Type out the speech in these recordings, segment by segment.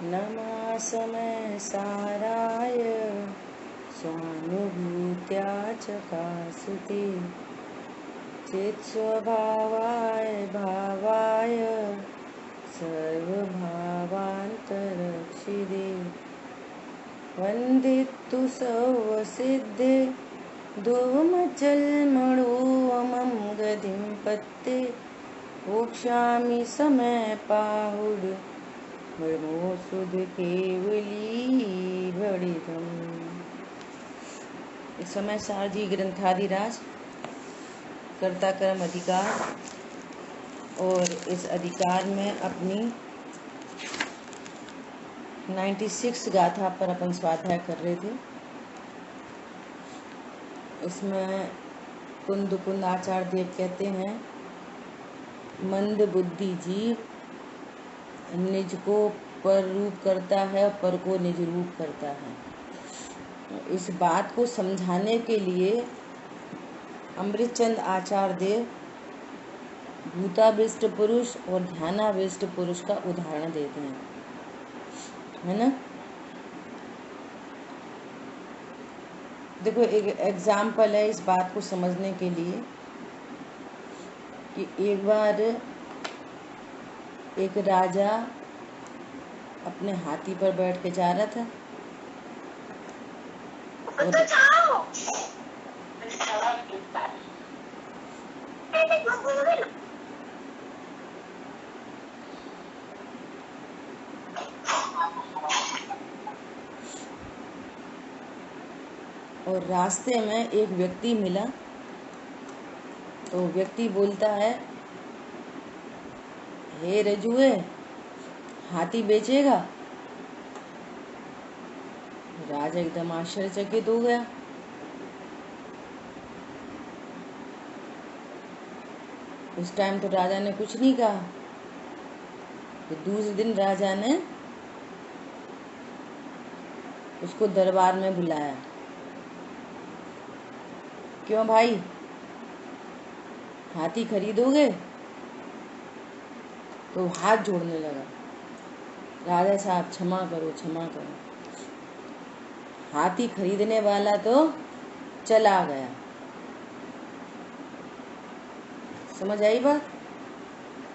नमासमय साराय स्वानुभूत्या चकासुते चेत्स्वभावाय भावाय सर्वभावान्तरक्षिदे वन्दितु सर्वसिद्धे धूमचल्मणोऽमं गतिं पत्ते वोक्ष्यामि समयपाहुड ब्रह्मोऽसुध केवलीभणितम्। इस समय सारजी ग्रंथादिराज कर्ता कर्म अधिकार और इस अधिकार में अपनी 96 गाथा पर अपन स्वाध्याय कर रहे थे। इसमें कुंद आचार्य देव कहते हैं, मंद बुद्धि जीव निज को पर रूप करता है, पर को निज रूप करता है। इस बात को समझाने के लिए अमृतचंद आचार्य देव भूताविष्ट पुरुष और ध्यानाविष्ट पुरुष का उदाहरण देते हैं, है ना। देखो, एक एग्जाम्पल है इस बात को समझने के लिए कि एक बार एक राजा अपने हाथी पर बैठ के जा रहा था और रास्ते में एक व्यक्ति मिला। तो व्यक्ति बोलता है, हे रजुए, हाथी बेचेगा? राजा एकदम आश्चर्यचकित हो गया। उस टाइम तो राजा ने कुछ नहीं कहा। तो दूसरे दिन राजा ने उसको दरबार में बुलाया। क्यों भाई, हाथी खरीदोगे? तो हाथ जोड़ने लगा, राजा साहब क्षमा करो, क्षमा करो। हाथी खरीदने वाला तो चला गया। समझ आई बात?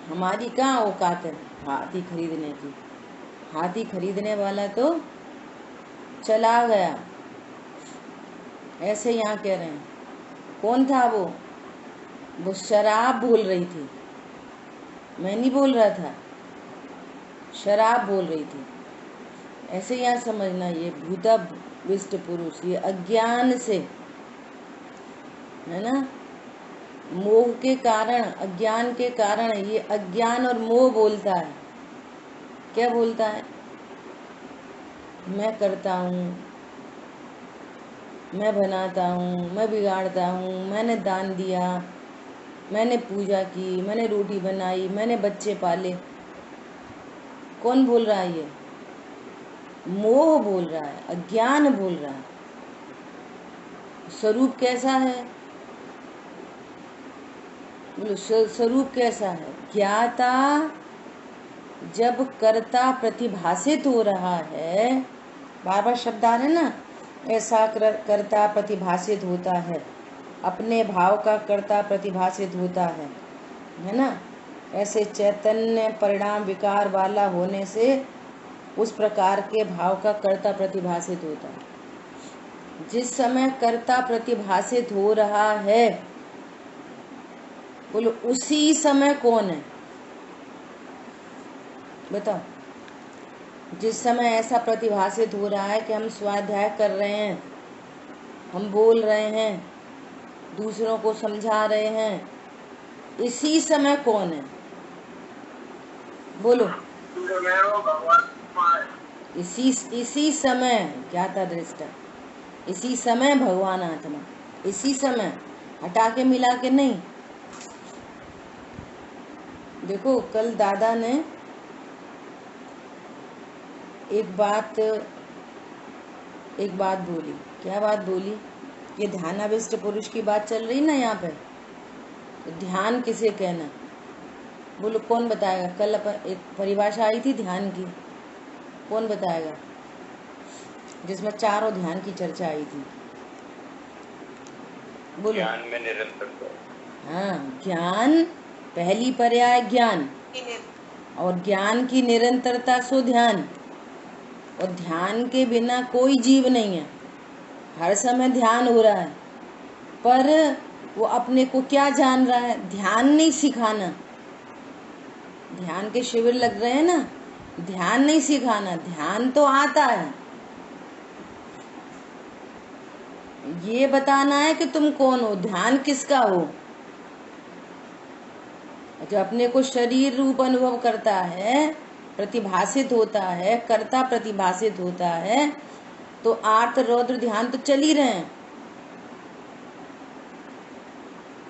हमारी कहाँ औकात है हाथी खरीदने की। हाथी खरीदने वाला तो चला गया। ऐसे यहाँ कह रहे हैं। कौन था वो शराब बोल रही थी, मैं नहीं बोल रहा था, शराब बोल रही थी। ऐसे यहाँ समझना, ये भूताविष्ट पुरुष ये अज्ञान से, है ना, मोह के कारण, अज्ञान के कारण, ये अज्ञान और मोह बोलता है। क्या बोलता है? मैं करता हूँ, मैं बनाता हूँ, मैं बिगाड़ता हूँ, मैंने दान दिया, मैंने पूजा की, मैंने रोटी बनाई, मैंने बच्चे पाले। कौन बोल रहा है? ये मोह बोल रहा है, अज्ञान बोल रहा है। स्वरूप कैसा है? बोलो, स्वरूप कैसा है? ज्ञाता जब कर्ता प्रतिभासित हो रहा है, बार बार शब्द आ रहे ना, ऐसा कर्ता प्रतिभासित होता है, अपने भाव का कर्ता प्रतिभासित होता है ना। ऐसे चैतन्य परिणाम विकार वाला होने से उस प्रकार के भाव का कर्ता प्रतिभासित होता है। जिस समय कर्ता प्रतिभासित हो रहा है, बोलो उसी समय कौन है? बताओ। जिस समय ऐसा प्रतिभासित हो रहा है कि हम स्वाध्याय कर रहे हैं, हम बोल रहे हैं, दूसरों को समझा रहे हैं, इसी समय कौन है? बोलो। इसी समय ज्ञाता दृष्टा, इसी समय भगवान आत्मा, इसी समय, हटा के मिला के नहीं। देखो, कल दादा ने एक बात बोली। क्या बात बोली? ये ध्यानाविष्ट पुरुष की बात चल रही ना यहाँ पे। तो ध्यान किसे कहना? बोलो, कौन बताएगा? कल एक परिभाषा आई थी ध्यान की। कौन बताएगा? जिसमें चारों ध्यान की चर्चा आई थी, बोलो। ज्ञान में निरंतरता। हाँ, ज्ञान पहली पर्याय ज्ञान, और ज्ञान की निरंतरता सो ध्यान। और ध्यान के बिना कोई जीव नहीं है, हर समय ध्यान हो रहा है, पर वो अपने को क्या जान रहा है? ध्यान नहीं सिखाना। ध्यान के शिविर लग रहे हैं ना, ध्यान नहीं सिखाना, ध्यान तो आता है, ये बताना है कि तुम कौन हो, ध्यान किसका हो। जो अपने को शरीर रूप अनुभव करता है, प्रतिभासित होता है, कर्ता प्रतिभासित होता है, तो आर्त रौद्र ध्यान तो चल ही रहे हैं।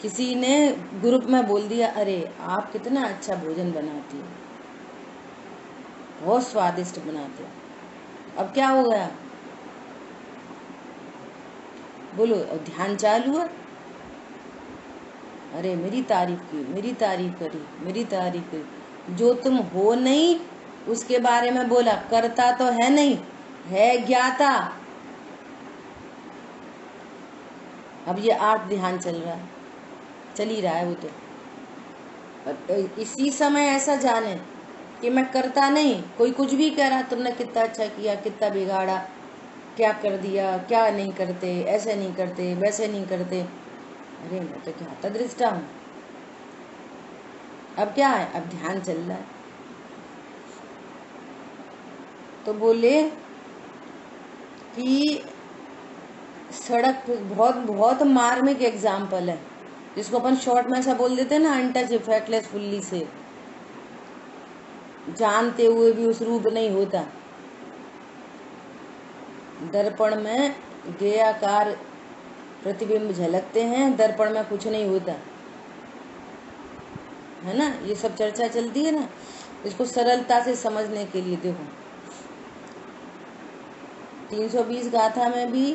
किसी ने ग्रुप में बोल दिया, अरे आप कितना अच्छा भोजन बनाती हो, बहुत स्वादिष्ट बनाते हो। अब क्या हो गया? बोलो। अब ध्यान चालू है, अरे मेरी तारीफ की, मेरी तारीफ करी, मेरी तारीफ करी। जो तुम हो नहीं उसके बारे में बोला, करता तो है नहीं, है ज्ञाता। अब ये आर्ट ध्यान चल रहा है, चल ही रहा है वो तो। इसी समय ऐसा जाने कि मैं करता नहीं, कोई कुछ भी कह रहा, तुमने कितना अच्छा किया, कितना बिगाड़ा, क्या कर दिया, क्या नहीं करते, ऐसे नहीं करते, वैसे नहीं करते। अरे मैं तो ज्ञाता दृष्टा हूँ। अब क्या है? अब ध्यान चल रहा है। तो बोले कि सड़क पे बहुत बहुत मार्मिक एग्जाम्पल है, जिसको अपन शॉर्ट में ऐसा बोल देते हैं ना, अनटच इफेक्टलेस फुल्ली से, जानते हुए भी उस रूप नहीं होता। दर्पण में गेयाकार प्रतिबिंब झलकते हैं, दर्पण में कुछ नहीं होता है ना। ये सब चर्चा चलती है ना, इसको सरलता से समझने के लिए देखो, 320 गाथा में भी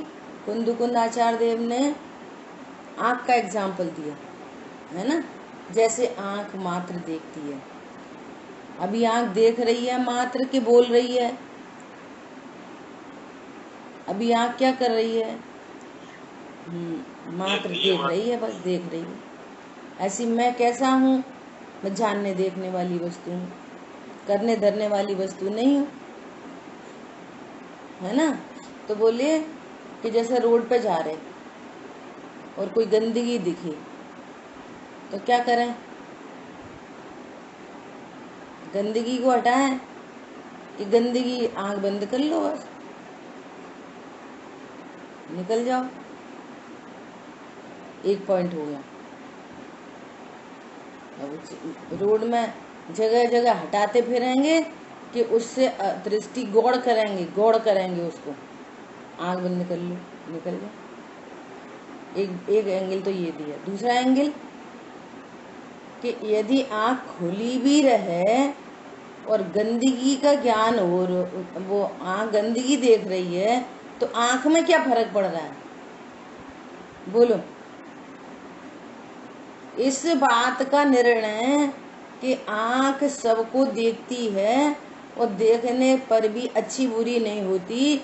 कुंदकुंद आचार्य देव ने आंख का एग्जाम्पल दिया है ना। जैसे आंख मात्र देखती है, अभी आंख देख रही है मात्र के बोल रही है, अभी आंख क्या कर रही है? मात्र देख रही है, बस देख रही है। ऐसी मैं कैसा हूँ? मैं जानने देखने वाली वस्तु हूँ, करने धरने वाली वस्तु नहीं हूँ, है ना। तो बोले कि जैसे रोड पे जा रहे और कोई गंदगी दिखी तो क्या करें? गंदगी को हटाएं कि गंदगी आंख बंद कर लो, बस निकल जाओ। एक पॉइंट हो गया। अब रोड में जगह जगह हटाते फिरेंगे कि उससे दृष्टि गौड़ करेंगे उसको, आंख बंद कर लो, निकल जाओ। एक एंगल तो ये दिया। दूसरा एंगल कि यदि आंख खुली भी रहे और गंदगी का ज्ञान हो, वो आंख गंदगी देख रही है, तो आंख में क्या फर्क पड़ रहा है? बोलो। इस बात का निर्णय कि आंख सबको देखती है और देखने पर भी अच्छी बुरी नहीं होती,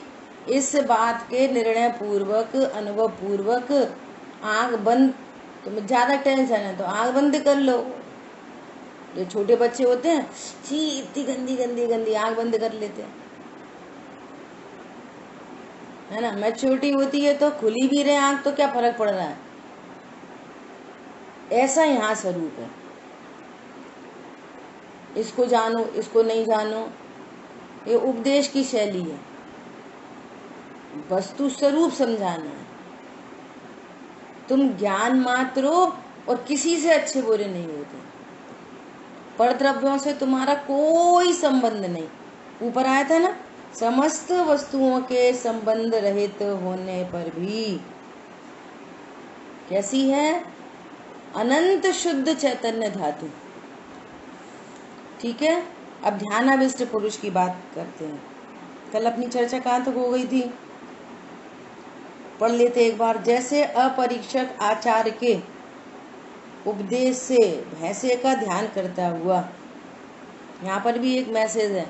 इस बात के निर्णय पूर्वक, अनुभव पूर्वक आंख बंद, तुम्हें ज्यादा टेंशन है तो आंख बंद कर लो। जो छोटे बच्चे होते हैं, छी इतनी गंदी गंदी गंदी, आंख बंद कर लेते हैं, है ना। मैच्योरिटी होती है तो खुली भी रहे आंख तो क्या फर्क पड़ रहा है? ऐसा यहाँ स्वरूप है। इसको जानो, इसको नहीं जानो, ये उपदेश की शैली है। वस्तु स्वरूप समझाना है। तुम ज्ञान मात्र हो और किसी से अच्छे बुरे नहीं होते, परद्रव्यों से तुम्हारा कोई संबंध नहीं। ऊपर आया था ना, समस्त वस्तुओं के संबंध रहित होने पर भी कैसी है? अनंत शुद्ध चैतन्य धातु। ठीक है। अब ध्यानाविष्ट पुरुष की बात करते हैं। कल अपनी चर्चा कहाँ तक हो गई थी? पढ़ लेते एक बार। जैसे अपरीक्षक आचार्य के उपदेश से भैंसे का ध्यान करता हुआ, यहाँ पर भी एक मैसेज है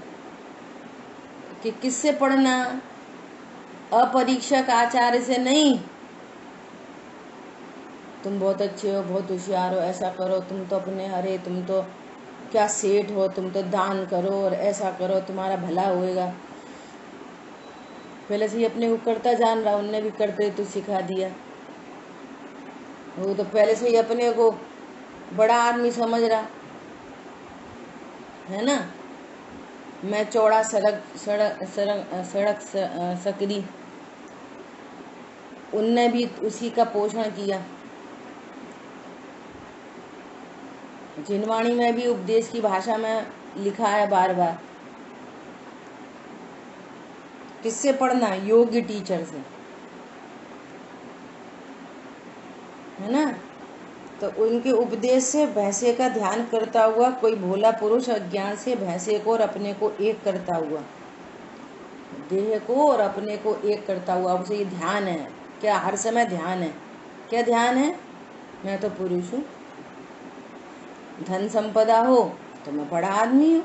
कि किससे पढ़ना, अपरीक्षक आचार्य से नहीं। तुम बहुत अच्छे हो, बहुत होशियार हो, ऐसा करो, तुम तो अपने, अरे तुम तो क्या सेठ हो, तुम तो दान करो और ऐसा करो, तुम्हारा भला होएगा। पहले से ही अपने को करता जान रहा, उनने भी करते तो सिखा दिया। वो तो पहले से ही अपने को बड़ा आदमी समझ रहा है ना। मैं चौड़ा सड़क सड़क सड़क सड़क सकरी, उनने भी उसी का पोषण किया। जिनवाणी में भी उपदेश की भाषा में लिखा है बार बार। किससे पढ़ना, योग्य टीचर से, है ना। तो उनके उपदेश से भैंसे का ध्यान करता हुआ कोई भोला पुरुष अज्ञान से भैंसे को और अपने को एक करता हुआ, देह को और अपने को एक करता हुआ, उसे ये ध्यान है क्या, हर समय ध्यान है क्या, ध्यान है मैं तो पुरुष हूँ, धन संपदा हो तो मैं बड़ा आदमी हूँ,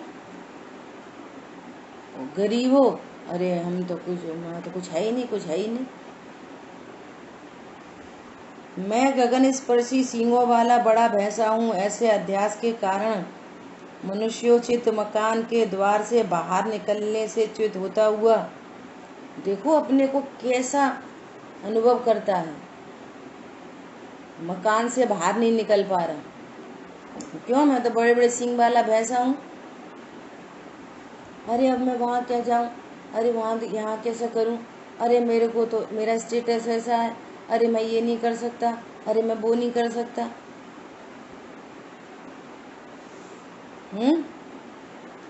गरीब हो अरे हम तो कुछ, मैं तो कुछ है ही नहीं, कुछ है ही नहीं। मैं गगन स्पर्शी सींगों वाला बड़ा भैंसा हूँ। ऐसे अध्यास के कारण मनुष्योचित मकान के द्वार से बाहर निकलने से च्युत होता हुआ, देखो अपने को कैसा अनुभव करता है, मकान से बाहर नहीं निकल पा रहा। क्यों, मैं तो बड़े बड़े सींग वाला भैंसा हूँ। अरे अब मैं वहाँ क्या जाऊँ, अरे वहाँ यहाँ कैसे करूँ, अरे मेरे को तो मेरा स्टेटस ऐसा है, अरे मैं ये नहीं कर सकता, अरे मैं वो नहीं कर सकता।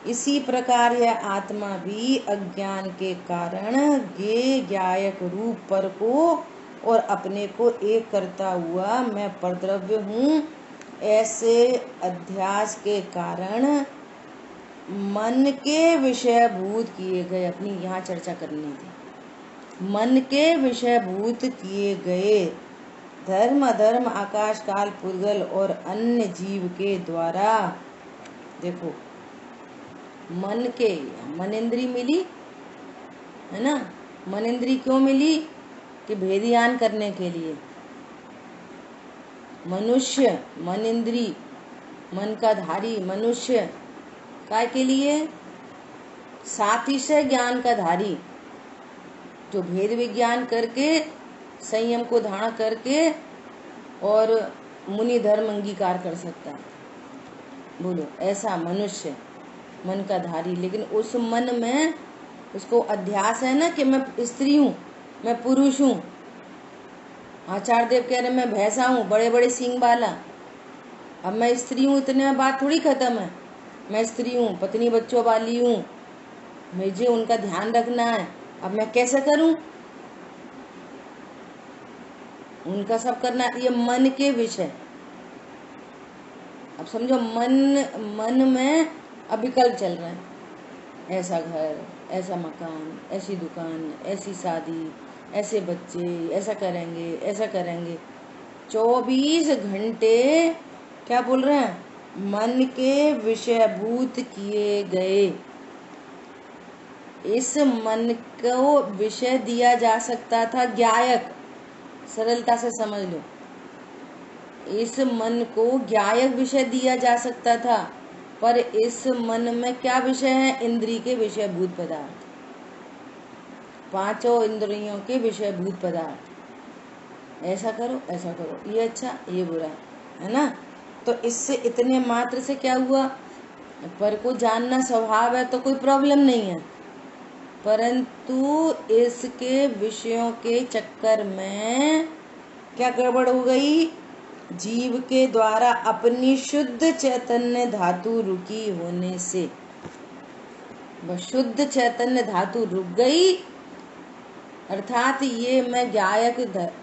इसी प्रकार यह आत्मा भी अज्ञान के कारण गे ज्ञायक रूप पर को और अपने को एक करता हुआ मैं परद्रव्य हूँ, ऐसे अध्यास के कारण मन के विषयभूत किए गए, अपनी यहाँ चर्चा करनी थी, मन के विषयभूत किए गए धर्म अधर्म आकाश काल पुद्गल और अन्य जीव के द्वारा, देखो मन के, मन इंद्री मिली है ना, मन इंद्री क्यों मिली कि भेदियान करने के लिए। मनुष्य मन इंद्री, मन का धारी मनुष्य काय के लिए, सातिशय ज्ञान का धारी, जो भेद विज्ञान करके संयम को धारण करके और मुनि धर्म अंगीकार कर सकता है। बोलो ऐसा मनुष्य मन का धारी, लेकिन उस मन में उसको अध्यास है ना कि मैं स्त्री हूँ, मैं पुरुष हूँ। आचार्य देव कह रहे मैं भैंसा हूँ, बड़े बड़े सींग वाला, अब मैं स्त्री हूँ, इतने में बात थोड़ी खत्म है। मैं स्त्री हूँ, पत्नी बच्चों वाली हूँ, मुझे उनका ध्यान रखना है, अब मैं कैसे करूँ, उनका सब करना, ये मन के विषय। अब समझो मन में अब विकल्प चल रहे हैं, ऐसा घर, ऐसा मकान, ऐसी दुकान, ऐसी शादी, ऐसे बच्चे, ऐसा करेंगे, ऐसा करेंगे। 24 घंटे क्या बोल रहे हैं, मन के विषयभूत किए गए। इस मन को विषय दिया जा सकता था ज्ञायक, सरलता से समझ लो, इस मन को ज्ञायक विषय दिया जा सकता था, पर इस मन में क्या विषय है, इंद्री के विषयभूत पदार्थ, पांचों इंद्रियों के विषयभूत पदार्थ। ऐसा करो, ऐसा करो, ये अच्छा, ये बुरा, है ना। तो इससे इतने मात्र से क्या हुआ, पर को जानना स्वभाव है तो कोई प्रॉब्लम नहीं है, परंतु इसके विषयों के चक्कर में क्या गड़बड़ हो गई, जीव के द्वारा अपनी शुद्ध चैतन्य धातु रुकी होने से, बस शुद्ध चैतन्य धातु रुक गई, अर्थात ये मैं ज्ञायक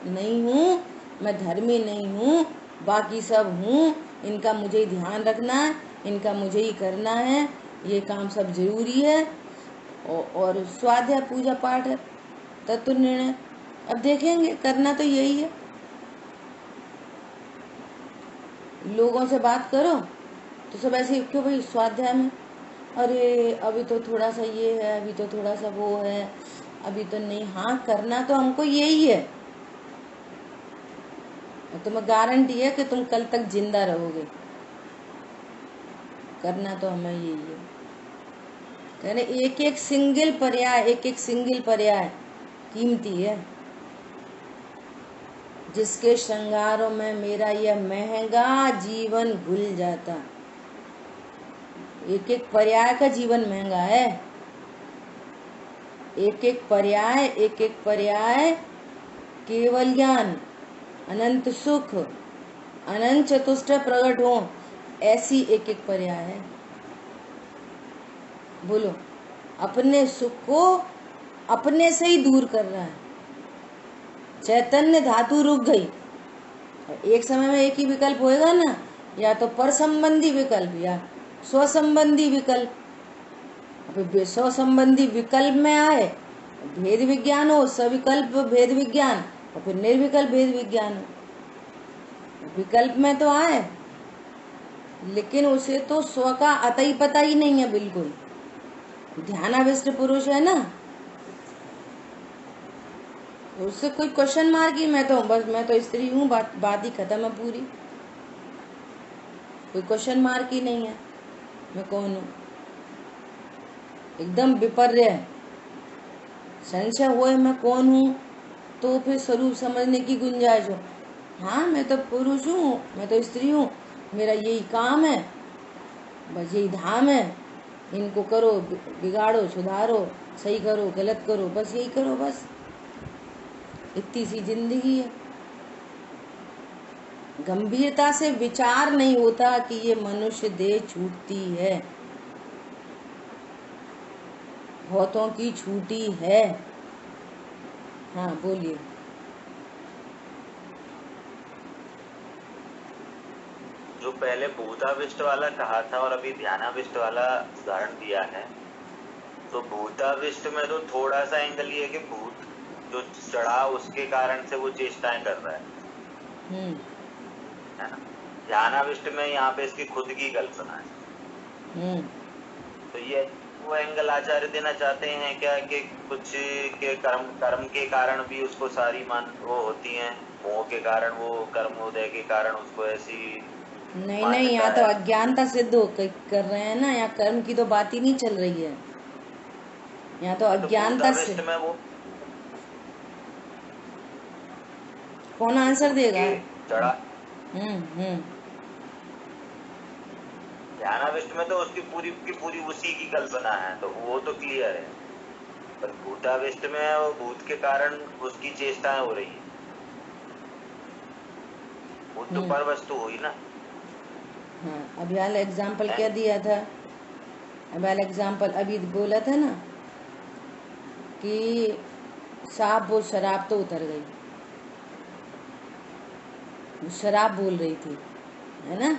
नहीं हूँ, मैं धर्मी नहीं हूँ, बाकी सब हूँ, इनका मुझे ही ध्यान रखना है, इनका मुझे ही करना है, ये काम सब जरूरी है, और स्वाध्याय पूजा पाठ है, तत्व निर्णय। अब देखेंगे, करना तो यही है। लोगों से बात करो तो सब ऐसे क्यों भाई स्वाध्याय में, अरे अभी तो थोड़ा सा ये है, अभी तो थोड़ा सा वो है, अभी तो नहीं। हाँ, करना तो हमको यही है, तुम्हें गारंटी है कि तुम कल तक जिंदा रहोगे। करना तो हमें यही है। कहने एक एक सिंगल पर्याय, एक एक सिंगल पर्याय कीमती है। जिसके श्रृंगारों में मेरा यह महंगा जीवन घुल जाता। एक एक पर्याय का जीवन महंगा है। एक एक पर्याय, एक एक पर्याय केवल ज्ञान, अनंत सुख, अनंत चतुष्ट प्रकट हो, ऐसी एक एक पर्याय है। बोलो, अपने सुख को अपने से ही दूर कर रहा है। चैतन्य धातु रुक गई। एक समय में एक ही विकल्प होएगा ना, या तो पर संबंधी विकल्प या स्व संबंधी विकल्प। स्व संबंधी विकल्प में आए भेद विज्ञान हो, सविकल्प भेद विज्ञान, और फिर निर्विकल्प भेद विज्ञान हो। विकल्प में तो आए, लेकिन उसे तो स्व का अता ही पता ही नहीं है बिल्कुल। ध्यानाविष्ट पुरुष है ना, उससे कोई क्वेश्चन मार्क ही, मैं तो स्त्री हूँ, बात ही खत्म है पूरी। कोई क्वेश्चन मार्क ही नहीं है, मैं कौन हूँ। एकदम विपर्य है। संशय हुए मैं कौन हूँ, तो फिर स्वरूप समझने की गुंजाइश हो। हाँ, मैं तो पुरुष हूँ, मैं तो स्त्री हूँ, मेरा यही काम है, बस यही धाम है, इनको करो, बिगाड़ो, सुधारो, सही करो, गलत करो, बस यही करो, बस इतनी सी जिंदगी है। गंभीरता से विचार नहीं होता कि ये मनुष्य देह छूटती है, बहुतों की छूटी है। हाँ बोलिए। जो पहले भूताविष्ट वाला कहा था और अभी ध्यानाविष्ट वाला उदाहरण दिया है, तो भूताविष्ट में तो थोड़ा सा एंगल ये है कि भूत जो चढ़ा उसके कारण से वो चेष्टाएं कर रहा है ना। ध्यानाविष्ट में यहाँ पे इसकी खुद की कल्पना है। तो ये वो एंगल आचार्य देना चाहते हैं क्या कि कुछ के कर्म के कारण भी उसको सारी वो होती हैं, मोह के कारण, वो कर्मोदय के कारण उसको ऐसी नहीं, यहाँ तो अज्ञानता सिद्ध कर रहे हैं ना, यहाँ कर्म की तो बात ही नहीं चल रही है। यहाँ तो अज्ञानता से। में वो कौन आंसर देगा? चढ़ा। ध्यानाविष्ट में तो उसकी पूरी उसी की कल्पना है, तो वो तो क्लियर है। पर भूताविष्ट में वो भूत के कारण उसकी चेष्टाएं हो रही है, वो तो पर वस्तु हुई ना। हाँ, अभी वाला एग्जाम्पल क्या दिया था? अभी वाला एग्जाम्पल अभी बोला था ना कि साहब वो शराब तो उतर गई, वो शराब बोल रही थी, है ना।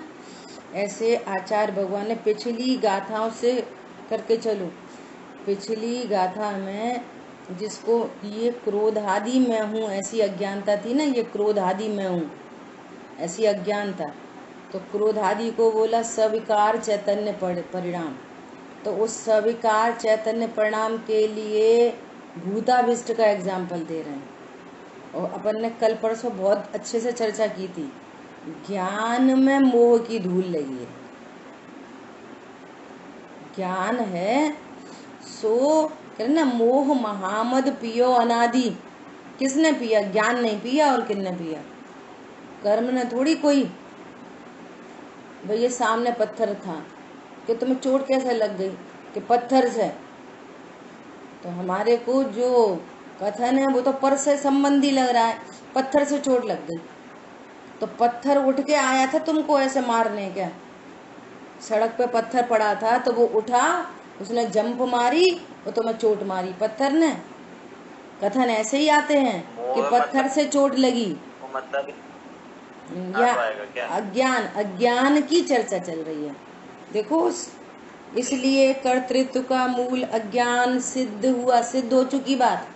ऐसे आचार्य भगवान ने पिछली गाथाओं से करके चलो। पिछली गाथा में जिसको ये क्रोधादि में हूँ ऐसी अज्ञानता थी ना, ये क्रोधादि में हूँ ऐसी अज्ञानता, तो क्रोधादि को बोला सविकार चैतन्य परिणाम। तो उस सविकार चैतन्य परिणाम के लिए भूताविष्ट का एग्जाम्पल दे रहे हैं। और अपन ने कल परसों बहुत अच्छे से चर्चा की थी, ज्ञान में मोह की धूल लगी है। ज्ञान है सो कहते ना, मोह महामद पियो अनादि। किसने पिया? ज्ञान नहीं पिया, और किसने पिया? कर्म ने थोड़ी कोई। भाई ये सामने पत्थर था, कि तुम्हें चोट कैसे लग गई? कि पत्थर से। तो हमारे को जो कथन है वो तो पर से संबंधी लग रहा है, पत्थर से चोट लग गई। तो पत्थर उठ के आया था तुमको ऐसे मारने? क्या सड़क पे पत्थर पड़ा था तो वो उठा, उसने जंप मारी, वो तुम्हें चोट मारी पत्थर ने? कथन ऐसे ही आते हैं कि पत्थर से चोट लगी, मतलब या अज्ञान की चर्चा चल रही है। देखो, इसलिए कर्तृत्व का मूल अज्ञान सिद्ध हुआ, सिद्ध हो चुकी बात।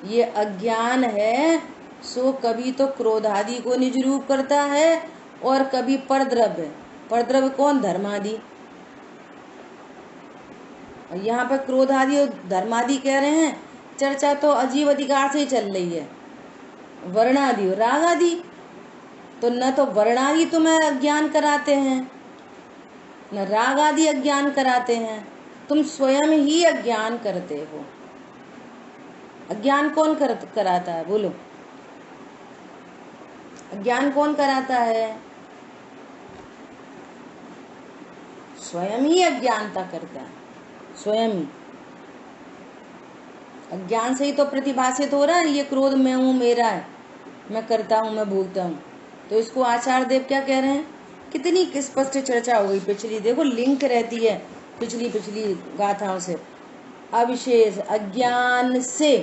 ये अज्ञान है, सो कभी तो क्रोधादि को निज रूप करता है और कभी परद्रव्य। परद्रव्य कौन? धर्मादि। और यहाँ पर क्रोध आदि और धर्म आदि कह रहे हैं, चर्चा तो अजीब अधिकार से ही चल रही है। वर्ण आदि और राग आदि, तो न तो वर्ण आदि तुम्हें अज्ञान कराते हैं, न राग आदि अज्ञान कराते हैं, तुम स्वयं ही अज्ञान करते हो। अज्ञान कौन कराता है, बोलो? अज्ञान कौन कराता है? स्वयं ही अज्ञानता करता है, स्वयं ही। अज्ञान से ही तो प्रतिभाषित हो रहा है ये क्रोध मैं हूँ, मेरा है, मैं करता हूँ, मैं भूलता हूँ। तो इसको आचार्य देव क्या कह रहे हैं? कितनी स्पष्ट चर्चा हो गई पिछली, देखो लिंक रहती है पिछली गाथाओं से। अविशेष अज्ञान से,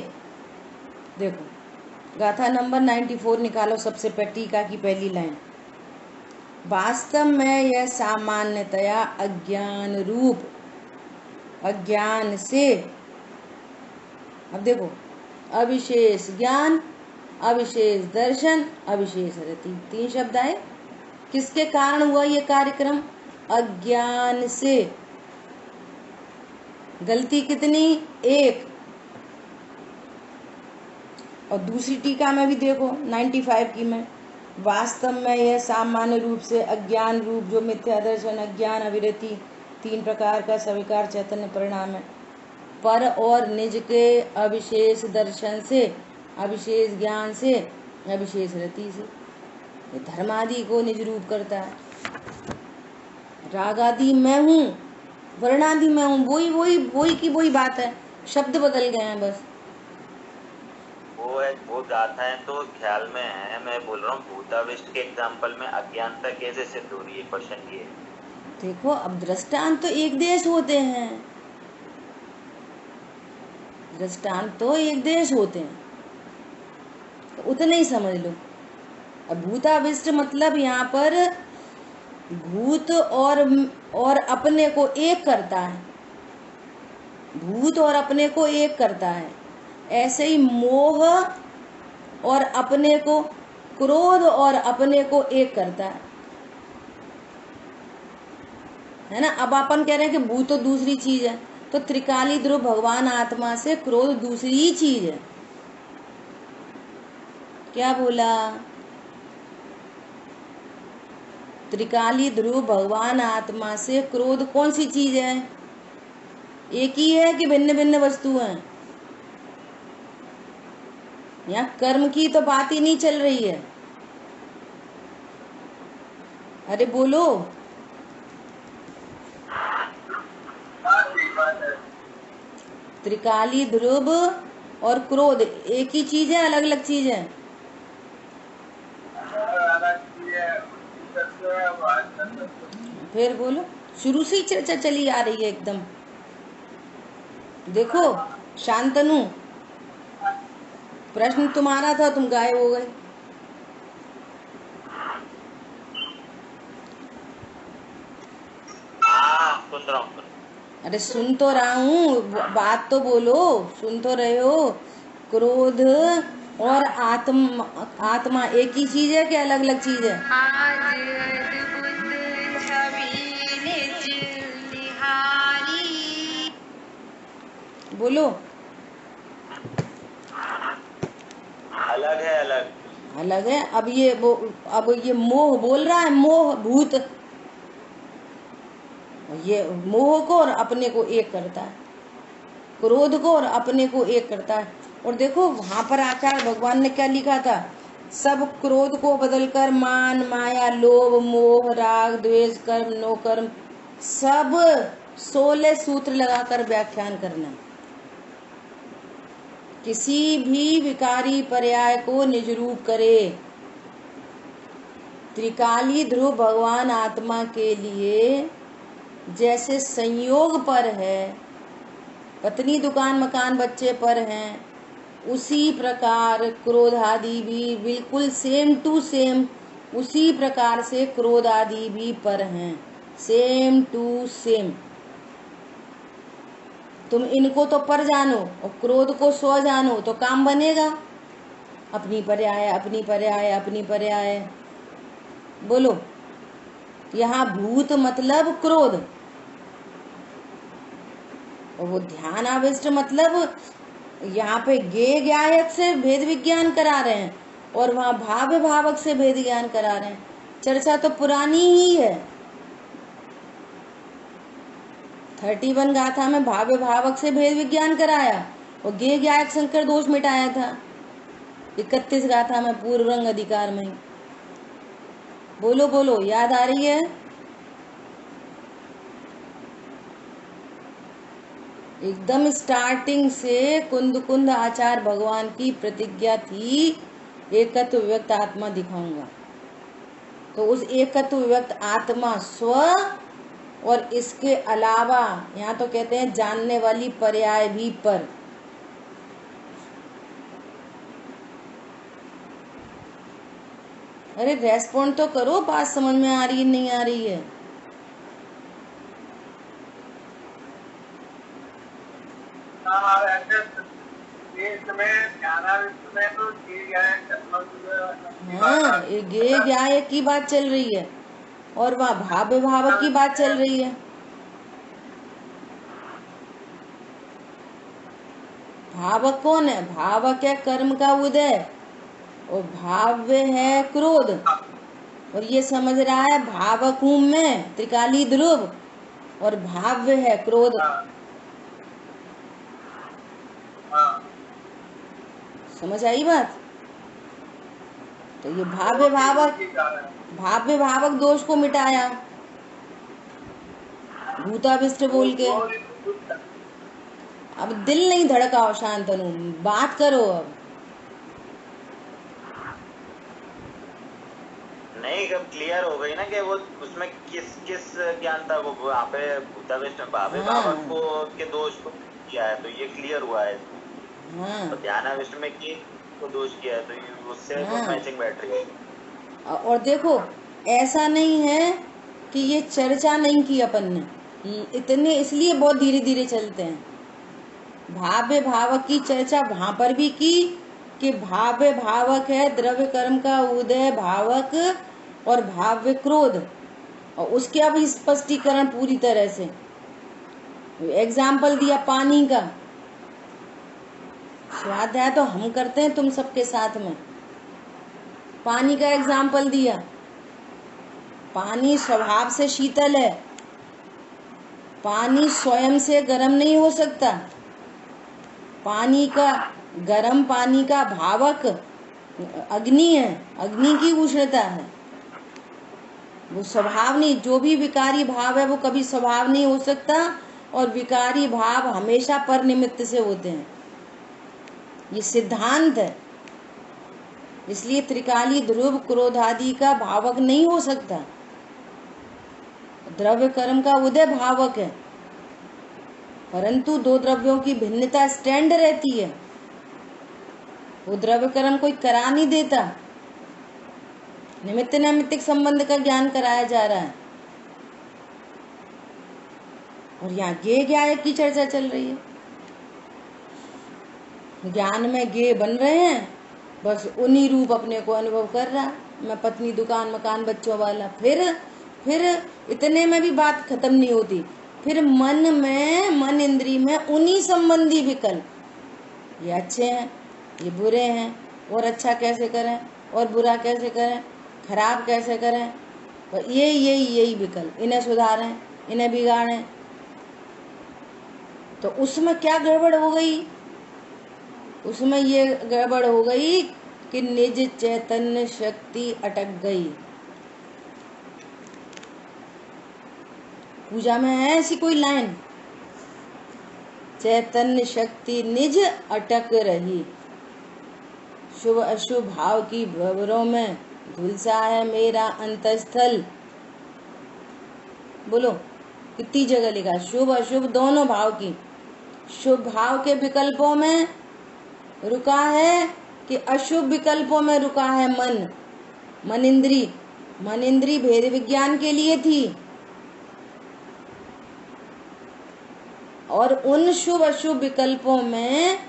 देखो गाथा नंबर 94 निकालो, सबसे टीका की पहली लाइन। वास्तव में यह सामान्यतया अज्ञान रूप, अज्ञान से, अब देखो अविशेष ज्ञान, अविशेष दर्शन, अविशेष रति, 3 शब्द आए। किसके कारण हुआ ये कार्यक्रम? अज्ञान से। गलती कितनी? 1। और दूसरी टीका में भी देखो 95 की में, वास्तव में यह सामान्य रूप से अज्ञान रूप जो मिथ्या दर्शन, अज्ञान, अविरति 3 प्रकार का स्वीकार चैतन्य परिणाम है, पर और निज के अविशेष दर्शन से, अविशेष ज्ञान से, अविशेष रति से, ये धर्मादि को निज रूप करता है। रागादि मैं हूँ, वर्णादि मैं हूँ, वही की वही बात है, शब्द बदल गए हैं बस। वो गाथा है तो ख्याल में है, मैं बोल रहा हूँ भूताविष्ट के एग्जाम्पल में अज्ञानता कैसे सिद्ध हो रही है, क्वेश्चन ये। देखो अब दृष्टांत तो एक देश होते हैं, दृष्टांत तो एक देश होते हैं, तो उतने ही समझ लो। अब भूताविष्ट मतलब यहाँ पर भूत और अपने को एक करता है, भूत और अपने को एक करता है। ऐसे ही मोह और अपने को, क्रोध और अपने को एक करता है ना। अब अपन कह रहे हैं कि भूत तो दूसरी चीज है, तो त्रिकाली ध्रुव भगवान आत्मा से क्रोध दूसरी ही चीज है। क्या बोला? त्रिकाली ध्रुव भगवान आत्मा से क्रोध कौन सी चीज है? एक ही है कि भिन्न भिन्न वस्तु हैं? यहाँ कर्म की तो बात ही नहीं चल रही है। अरे बोलो। त्रिकाली ध्रुव और क्रोध एक ही चीज है, अलग अलग चीज है? फिर बोलो, शुरू से ही चर्चा चली आ रही है एकदम। देखो शांतनु, प्रश्न तुम्हारा था, तुम गायब हो गए। सुन रहा हूँ। अरे सुन तो रहा हूँ, बात तो बोलो, सुन तो रहे हो। क्रोध और आत्मा एक ही चीज है कि अलग अलग चीज है? बोलो। अलग है, अलग है। अब ये मोह बोल रहा है, मोह भूत, ये मोह को और अपने को एक करता है, क्रोध को और अपने को एक करता है। और देखो वहां पर आचार्य भगवान ने क्या लिखा था? सब क्रोध को बदलकर मान, माया, लोभ, मोह, राग, द्वेष, कर्म, नो कर्म, सब 16 सूत्र लगाकर व्याख्यान करना। किसी भी विकारी पर्याय को निज रूप करे। त्रिकाली ध्रुव भगवान आत्मा के लिए जैसे संयोग पर है, पत्नी, दुकान, मकान, बच्चे पर हैं, उसी प्रकार क्रोध आदि भी बिल्कुल सेम टू सेम उसी प्रकार से क्रोध आदि भी पर हैं, सेम टू सेम। तुम इनको तो पर जानो और क्रोध को स्व जानो तो काम बनेगा। अपनी पर्याय, अपनी पर्याय, अपनी पर्याय। बोलो। यहाँ भूत मतलब क्रोध, और वो ध्यान आविष्ट मतलब यहाँ पे गे गायक से भेद विज्ञान करा रहे हैं और वहाँ भाव भावक से भेद ज्ञान करा रहे हैं। चर्चा तो पुरानी ही है। 31 गाथा में भाव्य भावक से भेद विज्ञान कराया और गे गायक शंकर दोष मिटाया था 31 गाथा में पूर्व रंग अधिकार में। बोलो बोलो, याद आ रही है? एकदम स्टार्टिंग से कुंद कुंद आचार्य भगवान की प्रतिज्ञा थी एकत्व व्यक्त आत्मा दिखाऊंगा। तो उस एकत्व व्यक्त आत्मा स्व और इसके अलावा यहाँ तो कहते हैं जानने वाली पर्याय भी पर। अरे रेस्पॉन्ड तो करो, बात समझ में आ रही है नहीं आ रही है? हाँ, ये गे गायक की बात चल रही है और वहाँ भाव भावक की बात चल रही है। भावक कौन है? भावक है कर्म का उदय और भाव्य है क्रोध। और ये समझ रहा है भावक हूं मैं त्रिकाली ध्रुव और भाव्य है क्रोध। समझ आई बात? तो ये भाव्य भावक दोष को मिटाया भूताविष्ट बोल के। अब दिल नहीं धड़काओ शांतनु, बात करो अब। नहीं, अब क्लियर हो गई ना कि वो उसमें किस किस ज्ञान था। वो वहाँ पे भूताविष्ट भावे भावक को के दोष को किया है, तो ये क्लियर हुआ है। तो ध्यानाविष्ट में की को दोष किया है, तो उससे मैचिंग बैठ रही है। और देखो ऐसा नहीं है कि ये चर्चा नहीं की अपन ने, इतने इसलिए बहुत धीरे धीरे चलते हैं। भाव्य भावक की चर्चा वहां पर भी की कि भाव्य भावक है द्रव्य कर्म का उदय भावक और भाव्य क्रोध, और उसके अब स्पष्टीकरण पूरी तरह से एग्जाम्पल दिया पानी का। स्वाध्याय तो हम करते हैं तुम सबके साथ में। पानी का एग्जाम्पल दिया। पानी स्वभाव से शीतल है, पानी स्वयं से गर्म नहीं हो सकता। पानी का गर्म पानी का भावक अग्नि है, अग्नि की उष्णता है, वो स्वभाव नहीं। जो भी विकारी भाव है वो कभी स्वभाव नहीं हो सकता और विकारी भाव हमेशा पर निमित्त से होते हैं, ये सिद्धांत है। इसलिए त्रिकाली ध्रुव क्रोध आदि का भावक नहीं हो सकता। द्रव्य कर्म का उदय भावक है, परंतु दो द्रव्यों की भिन्नता स्टैंड रहती है। वो द्रव्य कर्म कोई करा नहीं देता, निमित्त नैमित्तिक संबंध का ज्ञान कराया जा रहा है। और यहाँ गे गायक की चर्चा चल रही है। ज्ञान में गे बन रहे हैं, बस उन्हीं रूप अपने को अनुभव कर रहा। मैं पत्नी दुकान मकान बच्चों वाला। फिर इतने में भी बात खत्म नहीं होती। फिर मन इंद्री में उन्हीं संबंधी विकल्प, ये अच्छे हैं ये बुरे हैं, और अच्छा कैसे करें और बुरा कैसे करें, खराब कैसे करें, और यही विकल्प, इन्हें सुधारें इन्हें बिगाड़ें। तो उसमें क्या गड़बड़ हो गई? उसमें ये गड़बड़ हो गई कि निज चैतन्य शक्ति अटक गई। पूजा में है ऐसी कोई लाइन, चैतन्य शक्ति निज अटक रही, शुभ अशुभ भाव की भंवरों में झुलसा है मेरा अंतस्थल। बोलो कितनी जगह लिखा, शुभ अशुभ दोनों भाव की। शुभ भाव के विकल्पों में रुका है कि अशुभ विकल्पों में रुका है मन इंद्री भेद विज्ञान के लिए थी, और उन शुभ अशुभ विकल्पों में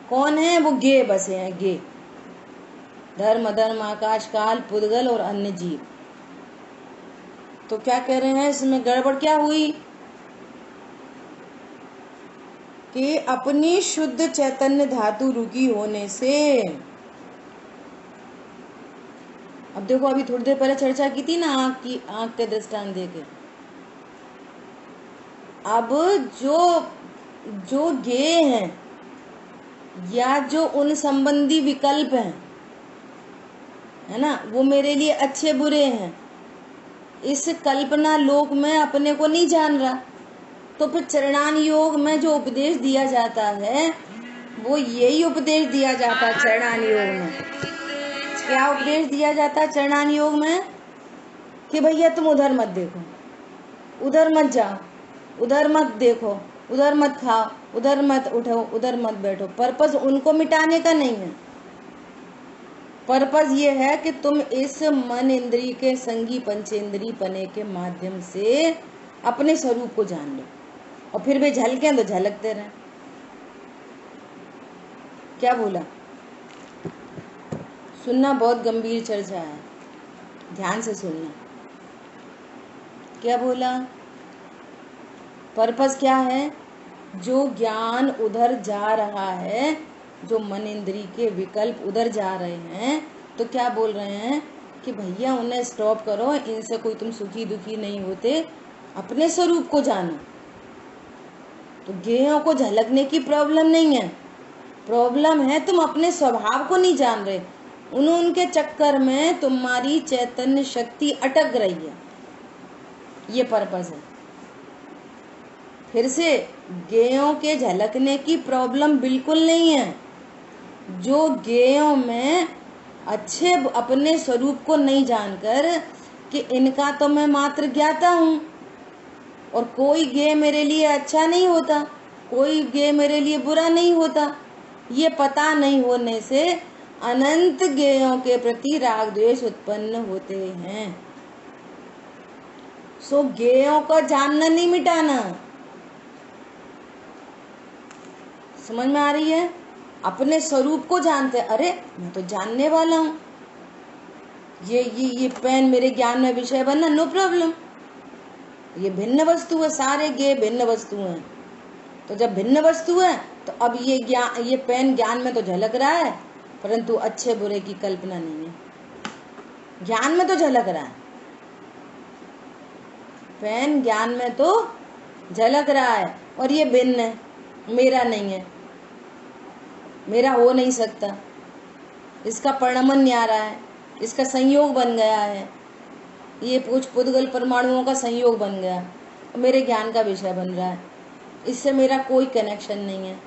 कौन है? वो गे बसे हैं, गे धर्म आकाश काल पुद्गल और अन्य जीव। तो क्या कह रहे हैं इसमें गड़बड़ क्या हुई? कि अपनी शुद्ध चैतन्य धातु रुकी होने से, अब देखो अभी थोड़ी देर पहले चर्चा की थी ना आंख की, आंख के दृष्टांत देके, अब जो जो ज्ञेय हैं या जो उन संबंधी विकल्प हैं, है ना, वो मेरे लिए अच्छे बुरे हैं, इस कल्पना लोक में अपने को नहीं जान रहा, तो फिर चरणान योग में जो उपदेश दिया जाता है वो यही उपदेश दिया जाता है। चरणान योग में क्या उपदेश दिया जाता है? चरणान योग में कि भैया तुम उधर मत देखो, उधर मत जाओ, उधर मत देखो, उधर मत खाओ, उधर मत उठो, उधर मत बैठो। पर्पस उनको मिटाने का नहीं है, पर्पस ये है कि तुम इस मन इंद्री के संगी पंचेंद्री पने के माध्यम से अपने स्वरूप को जान लो, और फिर भी झलके तो झलकते रहे। क्या बोला? सुनना, बहुत गंभीर चर्चा है, ध्यान से सुनना। क्या बोला? पर्पस क्या है? जो ज्ञान उधर जा रहा है, जो मन इंद्री के विकल्प उधर जा रहे हैं, तो क्या बोल रहे हैं कि भैया उन्हें स्टॉप करो, इनसे कोई तुम सुखी दुखी नहीं होते, अपने स्वरूप को जानो। तो ज्ञेयों को झलकने की प्रॉब्लम नहीं है, प्रॉब्लम है तुम अपने स्वभाव को नहीं जान रहे, उनके चक्कर में तुम्हारी चैतन्य शक्ति अटक रही है, ये पर्पस है। फिर से, ज्ञेयों के झलकने की प्रॉब्लम बिल्कुल नहीं है, जो ज्ञेयों में अच्छे अपने स्वरूप को नहीं जानकर कि इनका तो मैं मात्र ज्ञाता हूँ और कोई ज्ञेय मेरे लिए अच्छा नहीं होता, कोई ज्ञेय मेरे लिए बुरा नहीं होता, ये पता नहीं होने से अनंत ज्ञेयों के प्रति राग द्वेष उत्पन्न होते हैं। सो ज्ञेयों का जानना नहीं मिटाना, समझ में आ रही है? अपने स्वरूप को जानते, अरे मैं तो जानने वाला हूँ, ये पेन मेरे ज्ञान में विषय बनना, नो प्रॉब्लम, ये भिन्न वस्तु है, सारे ज्ञेय भिन्न वस्तु हैं। तो जब भिन्न वस्तु है तो अब ये पेन ज्ञान में तो झलक रहा है, परंतु अच्छे बुरे की कल्पना नहीं है, ज्ञान में तो झलक रहा है, पेन ज्ञान में तो झलक रहा है, और ये भिन्न है, मेरा नहीं है, मेरा हो नहीं सकता, इसका परिणमन नहीं आ रहा है, इसका संयोग बन गया है, ये कुछ पुद्गल परमाणुओं का संयोग बन गया, मेरे ज्ञान का विषय बन रहा है, इससे मेरा कोई कनेक्शन नहीं है।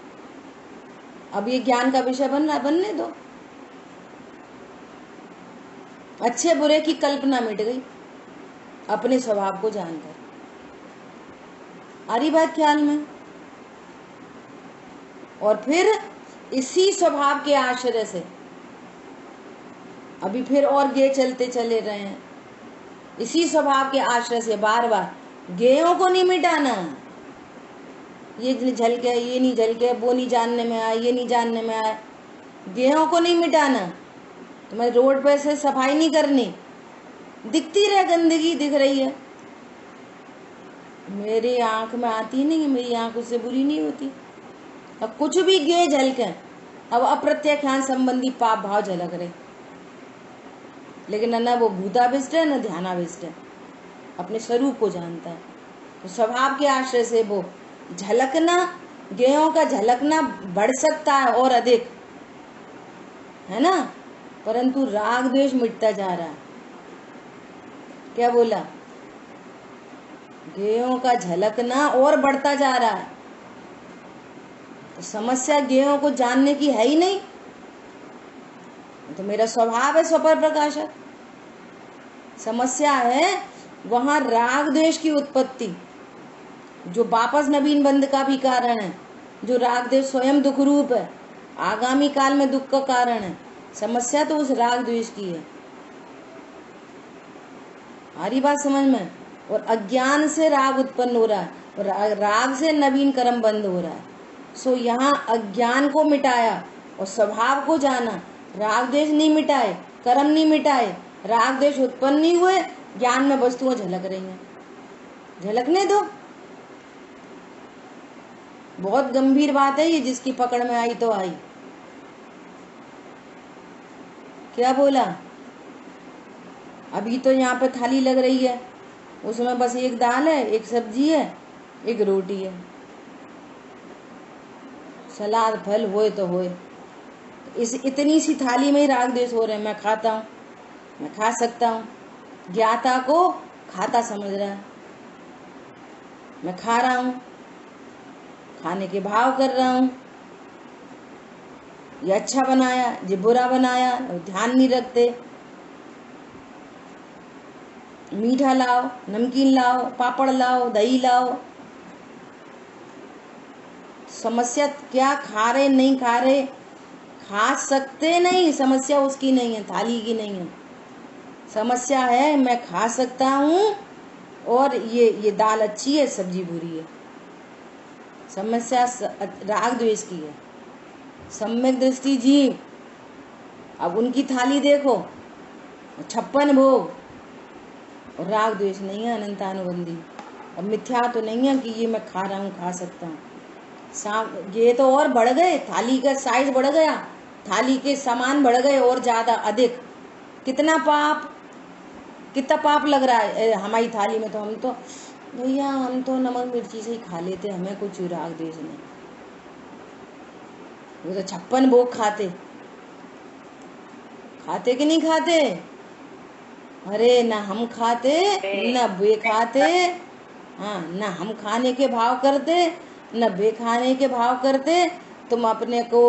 अब ये ज्ञान का विषय बन रहा है, बनने दो, अच्छे बुरे की कल्पना मिट गई अपने स्वभाव को जानकर। आ रही बात ख्याल में? और फिर इसी स्वभाव के आश्रय से अभी फिर और ज्ञेय चलते चले रहे हैं, इसी स्वभाव के आश्रय से बार बार ज्ञेयों को नहीं मिटाना, ये झल के, ये नहीं झल के, वो नहीं जानने में आए, ये नहीं जानने में आए, ज्ञेयों को नहीं मिटाना। तुम्हें रोड पे से सफाई नहीं करनी, दिखती रहे गंदगी दिख रही है, मेरी आंख में आती नहीं है, मेरी आंख उससे बुरी नहीं होती। अब कुछ भी ज्ञेय झलके, अब अप्रत्याख्यान संबंधी पाप भाव झलक रहे, लेकिन न वो भूताभिष्ट है न ध्यानाभिष्ट है, अपने स्वरूप को जानता है। तो स्वभाव के आश्रय से वो झलकना, ज्ञेयों का झलकना बढ़ सकता है और अधिक, है ना, परंतु राग द्वेष मिटता जा रहा है। क्या बोला? ज्ञेयों का झलकना और बढ़ता जा रहा है। तो समस्या ज्ञेयों को जानने की है ही नहीं, तो मेरा स्वभाव है स्वपर प्रकाशक। समस्या है वहां राग द्वेष की उत्पत्ति, जो वापस नवीन बंध का भी कारण है, जो राग द्वेष स्वयं दुख रूप है, आगामी काल में दुख का कारण है। समस्या तो उस राग द्वेष की है। आ रही बात समझ में? और अज्ञान से राग उत्पन्न हो रहा है और राग से नवीन कर्म बंद हो रहा है। सो यहाँ अज्ञान को मिटाया और स्वभाव को जाना, राग द्वेष नहीं मिटाए, कर्म नहीं मिटाए, राग द्वेष उत्पन्न नहीं हुए, ज्ञान में वस्तुएं झलक रही हैं, झलकने दो। बहुत गंभीर बात है ये, जिसकी पकड़ में आई तो आई। क्या बोला? अभी तो यहाँ पे थाली लग रही है, उसमें बस एक दाल है, एक सब्जी है, एक रोटी है, सलाद फल होए तो होए। इस इतनी सी थाली में ही राग द्वेष हो रहे हैं। मैं खाता हूँ, मैं खा सकता हूँ, ज्ञाता को खाता समझ रहा है। मैं खा रहा हूँ, खाने के भाव कर रहा हूँ। ये अच्छा बनाया, ये बुरा बनाया, ध्यान नहीं रखते। मीठा लाओ, नमकीन लाओ, पापड़ लाओ, दही लाओ, समस्या क्या खा रहे नहीं खा रहे, खा सकते नहीं, समस्या उसकी नहीं है, थाली की नहीं है। समस्या है मैं खा सकता हूँ और ये दाल अच्छी है, सब्जी बुरी है। समस्या राग द्वेष की है। सम्यक दृष्टि जी, अब उनकी थाली देखो, 56 भोग, और राग द्वेष नहीं है, अनंतानुबंधी। अब मिथ्या तो नहीं है कि ये मैं खा रहा हूँ, खा सकता हूँ। ये तो और बढ़ गए, थाली का साइज बढ़ गया, थाली के सामान बढ़ गए और ज्यादा अधिक। कितना पाप लग रहा है हमारी थाली में। तो हम तो भैया, हम तो नमक मिर्ची से ही खा लेते, हमें कुछ राग द्वेष नहीं। वो तो 56 भोग खाते कि नहीं खाते? अरे ना हम खाते न वे खाते। हाँ, ना हम खाने के भाव करते न वे खाने के भाव करते। तुम अपने को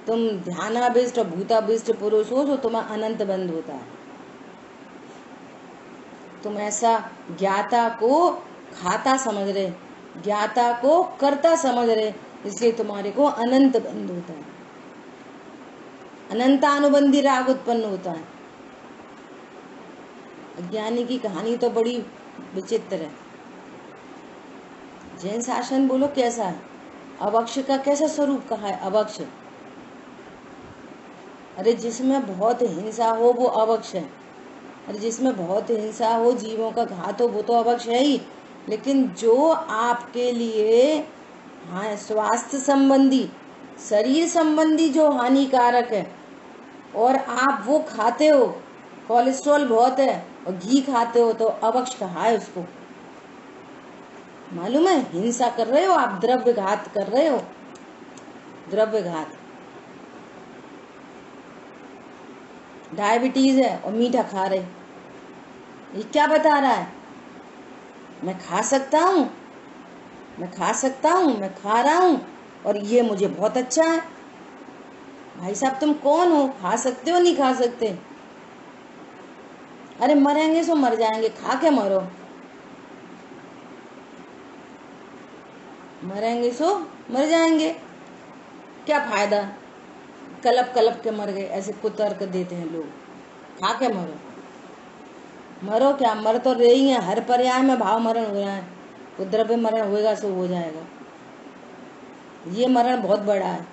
तुम ध्यानाभिष्ट और भूताभिष्ट पुरुष हो, तो तुम्हें अनंत बंद होता है। तुम ऐसा ज्ञाता को खाता समझ रहे, ज्ञाता को कर्ता समझ रहे, इसलिए तुम्हारे को अनंत बंद होता है, अनंतानुबंधी राग उत्पन्न होता है। अज्ञानी की कहानी तो बड़ी विचित्र है। जैन शासन बोलो कैसा है? अवक्ष का कैसा स्वरूप कहा है? अवक्ष, अरे जिसमें बहुत हिंसा हो वो अवक्ष है। अरे जिसमें बहुत हिंसा हो, जीवों का घात हो, वो तो अवक्ष है ही। लेकिन जो आपके लिए हाँ स्वास्थ्य संबंधी, शरीर संबंधी जो हानिकारक है, और आप वो खाते हो, कोलेस्ट्रॉल बहुत है और घी खाते हो, तो अवक्ष कहा है उसको। मालूम है? हिंसा कर रहे हो आप, द्रव्य घात कर रहे हो, द्रव्य घात। डायबिटीज है और मीठा खा रहे, ये क्या बता रहा है? मैं खा सकता हूँ, मैं खा सकता हूँ, मैं खा रहा हूँ और ये मुझे बहुत अच्छा है। भाई साहब तुम कौन हो? खा सकते हो नहीं खा सकते? अरे मरेंगे सो मर जाएंगे, खा के मरो। मरेंगे सो मर जाएंगे, क्या फायदा? कलप कलप के मर गए, ऐसे कुतर्क देते हैं लोग। खा के मरो, मरो क्या? मर तो रही है, हर पर्याय में भाव मरण हो रहा है। तो द्रव्य मरण होएगा सो हो जाएगा, ये मरण बहुत बड़ा है।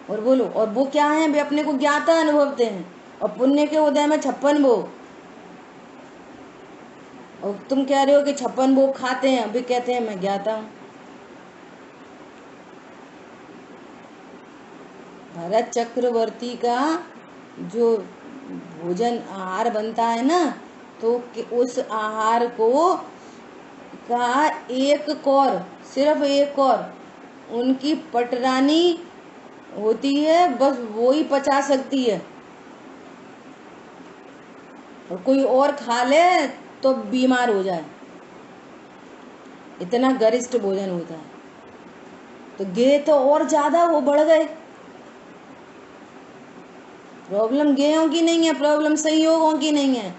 और बोलो, और वो क्या है? वे अपने को ज्ञाता अनुभवते हैं, और पुण्य के उदय में 56 भोग। और तुम कह रहे हो कि 56 भोग खाते हैं, अभी कहते हैं मैं ज्ञाता हूँ। भरत चक्रवर्ती का जो भोजन आहार बनता है ना, तो उस आहार को का एक कौर, सिर्फ एक कौर उनकी पटरानी होती है, बस वो ही पचा सकती है। और कोई और खा ले तो बीमार हो जाए, इतना गरिष्ठ भोजन होता है। तो गे तो और ज्यादा वो बढ़ गए। प्रॉब्लम गेयों की नहीं है, प्रॉब्लम संयोगों की नहीं है।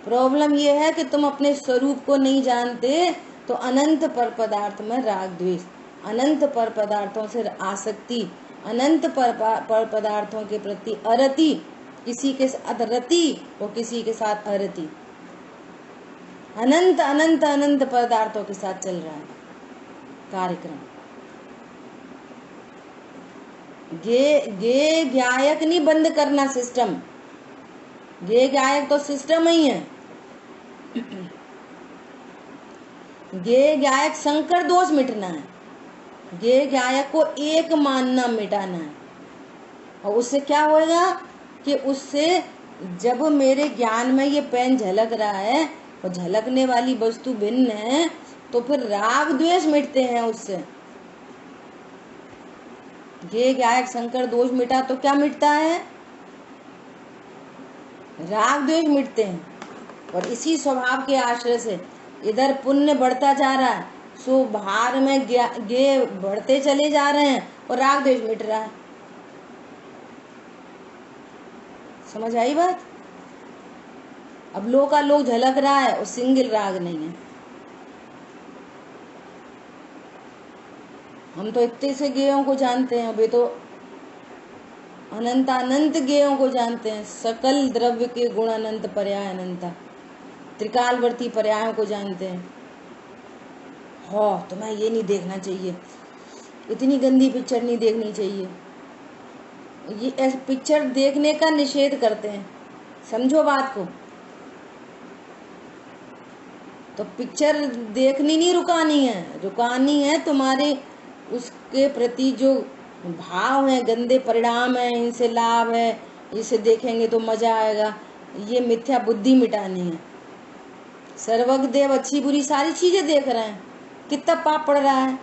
प्रॉब्लम ये है कि तुम अपने स्वरूप को नहीं जानते, तो अनंत पर पदार्थ में राग द्वेष, अनंत पर पदार्थों से आसक्ति, अनंत पर पदार्थों के प्रति अरति, किसी के साथ रति और किसी के साथ अरति, अनंत अनंत अनंत पदार्थों के साथ चल रहा है कार्यक्रम। गे गायक नहीं बंद करना सिस्टम, गे गायक तो सिस्टम ही है। ज्ञेय ज्ञायक संकर दोष मिटना है, ज्ञेय ज्ञायक को एक मानना मिटाना है। और उससे क्या होगा कि उससे जब मेरे ज्ञान में ये पेन झलक रहा है और झलकने वाली वस्तु भिन्न है, तो फिर राग द्वेष मिटते हैं उससे। ज्ञेय ज्ञायक संकर दोष मिटा तो क्या मिटता है? राग द्वेष मिटते हैं। और इसी स्वभाव के आश्रय से इधर पुण्य बढ़ता जा रहा है, सो भार में ज्ञेय बढ़ते चले जा रहे हैं और राग द्वेष मिट रहा है। समझ आई बात? अब लो का लो झलक रहा है और सिंगल राग नहीं है। हम तो इतने से ज्ञेयों को जानते हैं, वे तो अनंत ज्ञेयों को जानते हैं। सकल द्रव्य के गुण अनंत पर्याय अनंता, त्रिकालवर्ती पर्यायों को जानते हैं। हाँ, तुम्हें ये नहीं देखना चाहिए, इतनी गंदी पिक्चर नहीं देखनी चाहिए, ये पिक्चर देखने का निषेध करते हैं। समझो बात को। तो पिक्चर देखनी नहीं, रुकानी है। रुकानी है तुम्हारे उसके प्रति जो भाव है, गंदे परिणाम है, इनसे लाभ है, इसे देखेंगे तो मजा आएगा, ये मिथ्या बुद्धि मिटानी है। सर्वज्ञ देव अच्छी बुरी सारी चीजें देख रहे हैं, कितना पाप पड़ रहा है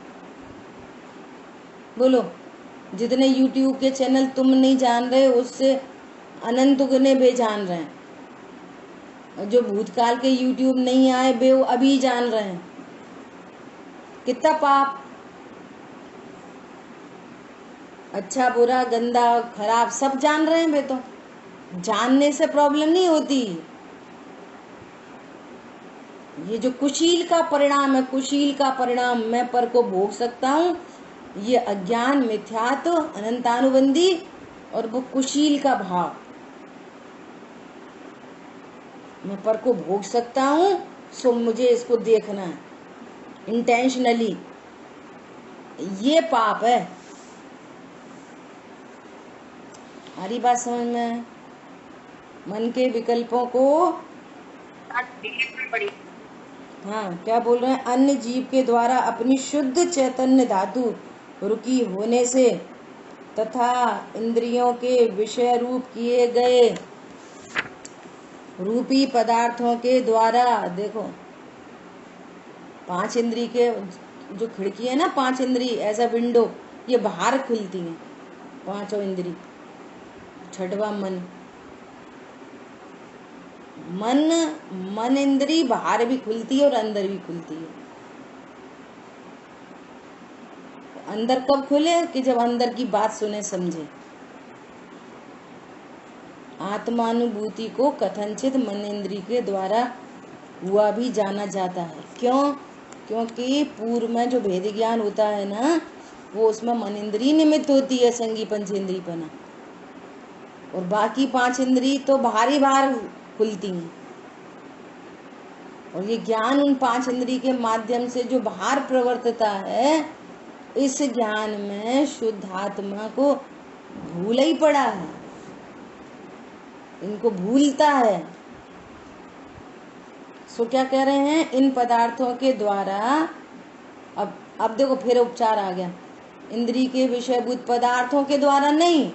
बोलो। जितने YouTube के चैनल तुम नहीं जान रहे, उससे अनंत गुने वे जान रहे हैं। और जो भूतकाल के YouTube नहीं आए, वे अभी जान रहे हैं। कितना पाप, अच्छा बुरा गंदा खराब सब जान रहे हैं। वे तो जानने से प्रॉब्लम नहीं होती। ये जो कुशील का परिणाम है, कुशील का परिणाम मैं पर को भोग सकता हूँ, ये अज्ञान मिथ्यात्व अनंतानुबंधी और वो कुशील का भाव, मैं पर को भोग सकता हूँ, सो मुझे इसको देखना है इंटेंशनली, ये पाप है। हमारी बात समझ में? मन के विकल्पों को, हाँ क्या बोल रहे हैं, अन्य जीव के द्वारा अपनी शुद्ध चैतन्य धातु रुकी होने से तथा इंद्रियों के विषय रूप किए गए रूपी पदार्थों के द्वारा, देखो 5 इंद्री के जो खिड़की है ना, 5 इंद्री एज अ विंडो, ये बाहर खुलती है 5 इंद्री। छठवा मन इंद्री बाहर भी खुलती है और अंदर भी खुलती है। अंदर कब खुले? कि जब अंदर की बात सुने समझे। आत्मानुभूति को कथनचित मन इंद्री के द्वारा हुआ भी जाना जाता है। क्यों? क्योंकि पूर्व में जो भेद ज्ञान होता है ना, वो उसमें मन इंद्री निमित्त होती है, संगी पंचेंद्रीपना, और बाकी 5 इंद्री तो बाहर खुलती हैं। और ये ज्ञान उन 5 इंद्री के माध्यम से जो बाहर प्रवर्तता है, इस ज्ञान में शुद्ध आत्मा को भूल ही पड़ा है, इनको भूलता है। सो क्या कह रहे हैं, इन पदार्थों के द्वारा, अब देखो फिर उपचार आ गया, इंद्री के विषयभूत पदार्थों के द्वारा नहीं,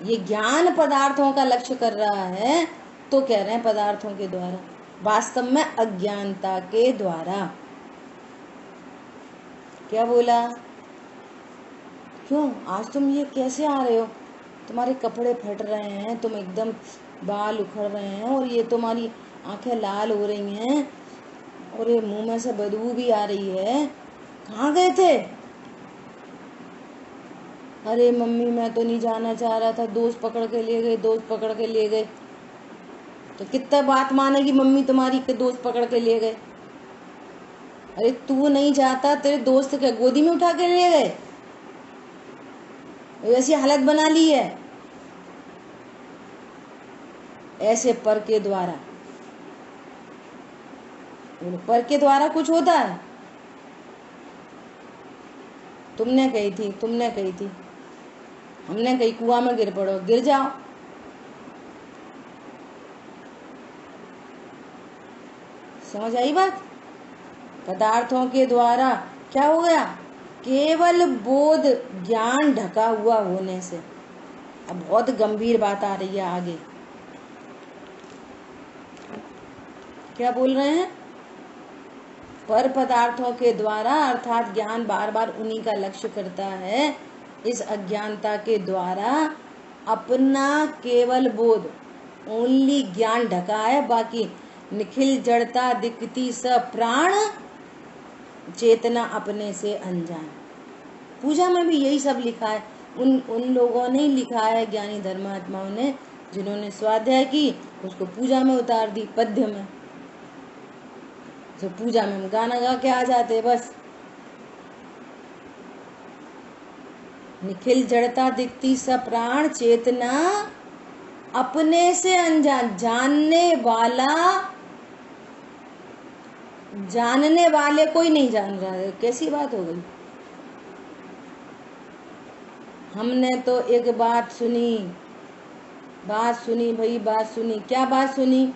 ये ज्ञान पदार्थों का लक्ष्य कर रहा है, तो कह रहे हैं पदार्थों के द्वारा, वास्तव में अज्ञानता के द्वारा। क्या बोला? क्यों आज तुम ये कैसे आ रहे हो, तुम्हारे कपड़े फट रहे हैं, तुम एकदम बाल उखड़ रहे हैं, और ये तुम्हारी आंखें लाल हो रही हैं, और ये मुंह में से बदबू भी आ रही है, कहाँ गए थे? अरे मम्मी मैं तो नहीं जाना चाह रहा था, दोस्त पकड़ के ले गए, दोस्त पकड़ के ले गए। तो कितना बात मानेगी मम्मी तुम्हारी के दोस्त पकड़ के ले गए? अरे तू नहीं जाता, तेरे दोस्त के गोदी में उठा के ले गए, ऐसी हालत बना ली है। ऐसे पर के द्वारा, पर के द्वारा कुछ होता है? तुमने कही थी, हमने कही कुआं में गिर पड़ो, गिर जाओ। समझ आई बात? पदार्थों के द्वारा क्या हो गया, केवल बोध ज्ञान ढका हुआ होने से। अब बहुत गंभीर बात आ रही है आगे, क्या बोल रहे हैं, पर पदार्थों के द्वारा अर्थात ज्ञान बार बार उन्हीं का लक्ष्य करता है। इस अज्ञानता के द्वारा अपना केवल बोध, ओनली ज्ञान ढका है, बाकी निखिल जड़ता दिखती सब प्राण चेतना अपने से अनजान। पूजा में भी यही सब लिखा है, उन लोगों ने लिखा है, ज्ञानी धर्मात्माओं ने, जिन्होंने स्वाध्याय की उसको पूजा में उतार दी, पद्य में। तो पूजा में हम गाना गा के आ जाते बस। निखिल जड़ता दिखती सब प्राण चेतना अपने से अनजान। जानने वाले कोई नहीं जान रहा है, कैसी बात हो गई। हमने तो एक बात सुनी भाई, बात सुनी। क्या बात सुनी,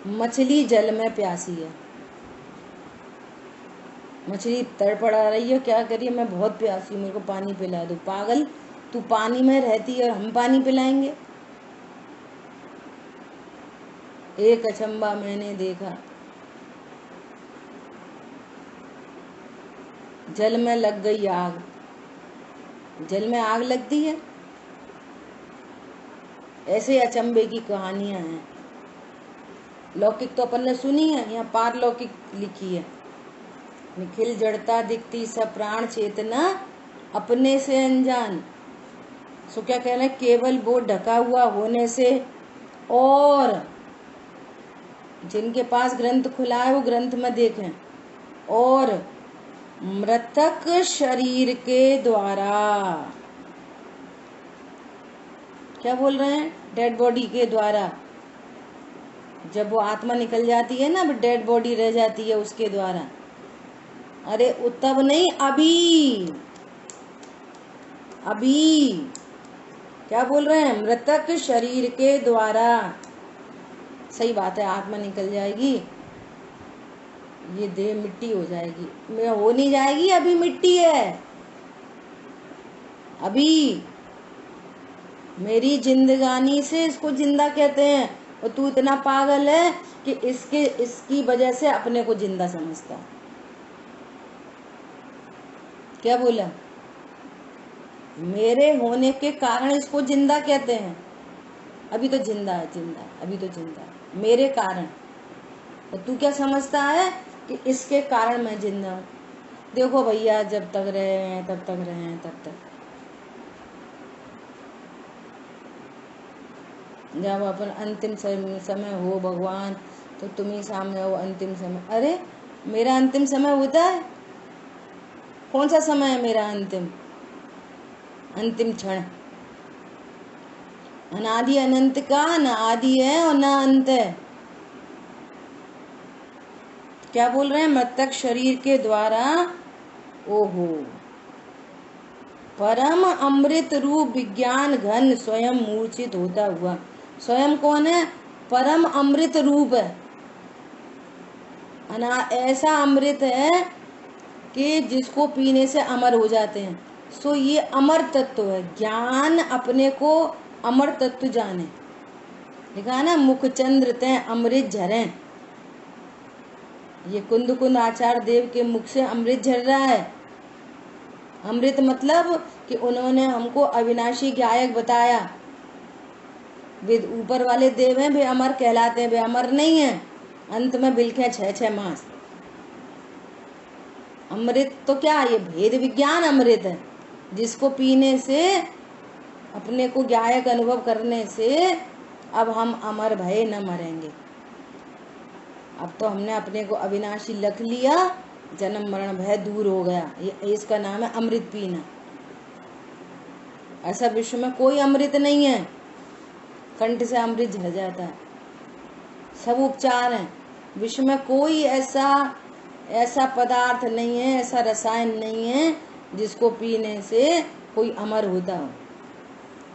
मछली जल में प्यासी है, मछली तड़पड़ा रही है, क्या करिए, मैं बहुत प्यासी, मेरे को पानी पिला दो। पागल, तू पानी में रहती है और हम पानी पिलाएंगे। एक अचंबा मैंने देखा, जल में लग गई आग। जल में आग लगती है, ऐसे अचंबे की कहानियां हैं। लौकिक तो अपन ने सुनी है, यहाँ पारलौकिक लिखी है। निखिल जड़ता दिखती सब प्राण चेतना अपने से अनजान। सो क्या कह रहे हैं, केवल वो ढका हुआ होने से। और जिनके पास ग्रंथ खुला है वो ग्रंथ में देखें। और मृतक शरीर के द्वारा, क्या बोल रहे हैं, डेड बॉडी के द्वारा, जब वो आत्मा निकल जाती है ना, डेड बॉडी रह जाती है उसके द्वारा। अरे तब नहीं, अभी क्या बोल रहे हैं, मृतक शरीर के द्वारा। सही बात है, आत्मा निकल जाएगी, ये देह मिट्टी हो जाएगी, मैं हो नहीं जाएगी, अभी मिट्टी है। अभी मेरी जिंदगानी से इसको जिंदा कहते हैं, और तू इतना पागल है कि इसकी वजह से अपने को जिंदा समझता है। क्या बोला, मेरे होने के कारण इसको जिंदा कहते हैं। अभी तो जिंदा है, अभी तो जिंदा है मेरे कारण। और तू क्या समझता है कि इसके कारण मैं जिंदा हूं। देखो भैया, जब तक रहे हैं तब तक रहे हैं, तब तक। जब अपन अंतिम समय हो भगवान, तो तुम ही सामने हो अंतिम समय। अरे मेरा अंतिम समय होता है, कौन सा समय है मेरा अंतिम क्षण। अनादि अनंत का न आदि है और न अंत है। क्या बोल रहे हैं, मृतक शरीर के द्वारा, ओहो, परम अमृत रूप विज्ञान घन स्वयं मूर्छित होता हुआ। स्वयं कौन है, परम अमृत रूप है, ऐसा अमृत है कि जिसको पीने से अमर हो जाते हैं। सो ये अमर तत्व है। ज्ञान अपने को अमर तत्व जाने, लिखा ना, मुखचंद्र तय अमृत झरे। ये कुंद आचार्य देव के मुख से अमृत झर रहा है। अमृत मतलब कि उन्होंने हमको अविनाशी गायक बताया। वे ऊपर वाले देव हैं, वे अमर कहलाते हैं, वे अमर नहीं है, अंत में बिलखे 6 मास। अमृत तो क्या, ये भेद विज्ञान अमृत है, जिसको पीने से, अपने को गायक अनुभव करने से अब हम अमर भय न मरेंगे। अब तो हमने अपने को अविनाशी लख लिया, जन्म मरण भय दूर हो गया। ये इसका नाम है अमृत पीना। ऐसा विश्व में कोई अमृत नहीं है, कंठ से अमृत झड़ जाता है, सब उपचार हैं। विश्व में कोई ऐसा पदार्थ नहीं है, ऐसा रसायन नहीं है जिसको पीने से कोई अमर होता हो।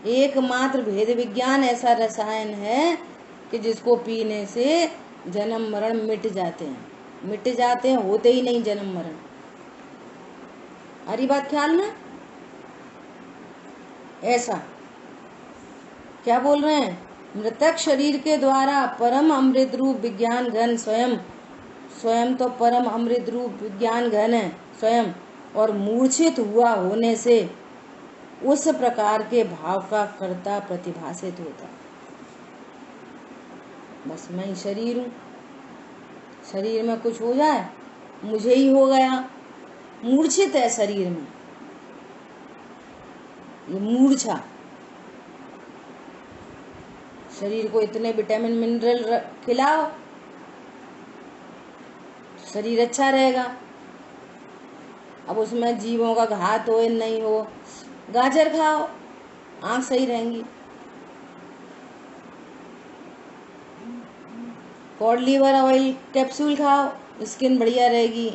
एकमात्र भेद विज्ञान ऐसा रसायन है कि जिसको पीने से जन्म मरण मिट जाते हैं। मिट जाते हैं, होते ही नहीं जन्म मरण। हरी बात ख्याल में। ऐसा क्या बोल रहे हैं, मृतक शरीर के द्वारा परम अमृत रूप विज्ञान घन स्वयं तो परम अमृत रूप विज्ञान घन है स्वयं, और मूर्छित हुआ होने से उस प्रकार के भाव का कर्ता प्रतिभासित होता। बस मैं ही शरीर हूँ, शरीर में कुछ हो जाए मुझे ही हो गया, मूर्छित है शरीर में, ये मूर्छा। शरीर को इतने विटामिन मिनरल खिलाओ, शरीर अच्छा रहेगा। अब उसमें जीवों का घात हो नहीं हो, गाजर खाओ, आँख सही रहेंगी। कॉड लीवर ऑयल कैप्सूल खाओ, स्किन बढ़िया रहेगी।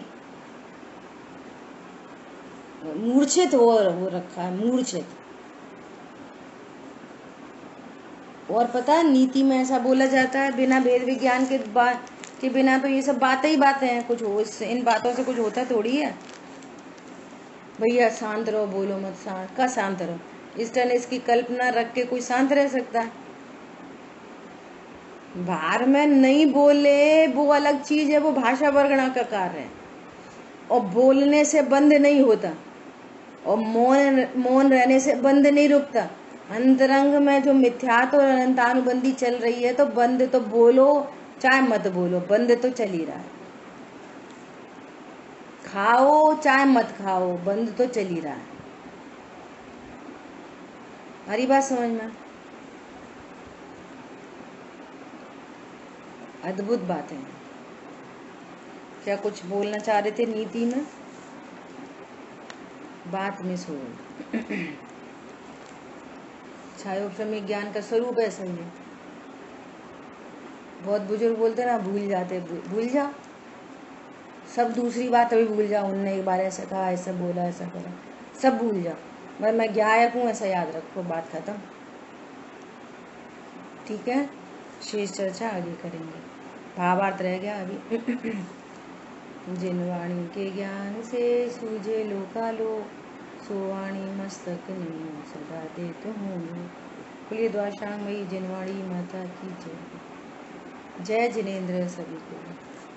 मूर्छित हो रखा है, मूर्छित। और पता है नीति में ऐसा बोला जाता है, बिना वेद विज्ञान के बिना तो ये सब बातें ही बातें हैं, कुछ हो इससे, इन बातों से कुछ होता थोड़ी है। भैया शांत रहो, बोलो मत, शांत रहो। इस तरह इसकी कल्पना रख के कोई शांत रह सकता है? बाहर में नहीं बोले वो अलग चीज है, वो भाषा वर्गणा का कार्य है, और बोलने से बंद नहीं होता, और मौन रहने से बंद नहीं रुकता। अंतरंग में जो मिथ्यात्व और अनंतानुबंधी चल रही है, तो बंद तो बोलो चाहे मत बोलो, बंद तो चल ही रहा है। खाओ चाहे मत खाओ, बंद तो चल ही रहा है। हरी बात समझ में? अद्भुत बात है। क्या कुछ बोलना चाह रहे थे नीति में? बात मिस हो गई। छायोपशमी ज्ञान का स्वरूप है समझे। बहुत बुजुर्ग बोलते ना, भूल जाते, भूल जाओ सब, दूसरी बात अभी भूल जाओ, उनने एक बार ऐसा कहा, ऐसा बोला, ऐसा करा, सब भूल जाओ। मैं गायक हूँ ऐसा याद रखो, बात खत्म। ठीक है, शेष चर्चा आगे करेंगे। भावार्थ रह गया अभी। जिन वाणी के ज्ञान से सूझे लोकालोक, सो वाणी मस्तक नहीं सदा दे तो हूँ। खुलिए द्वार शांग मई जिनवाणी माता की जय। जय जिनेन्द्र सभी को।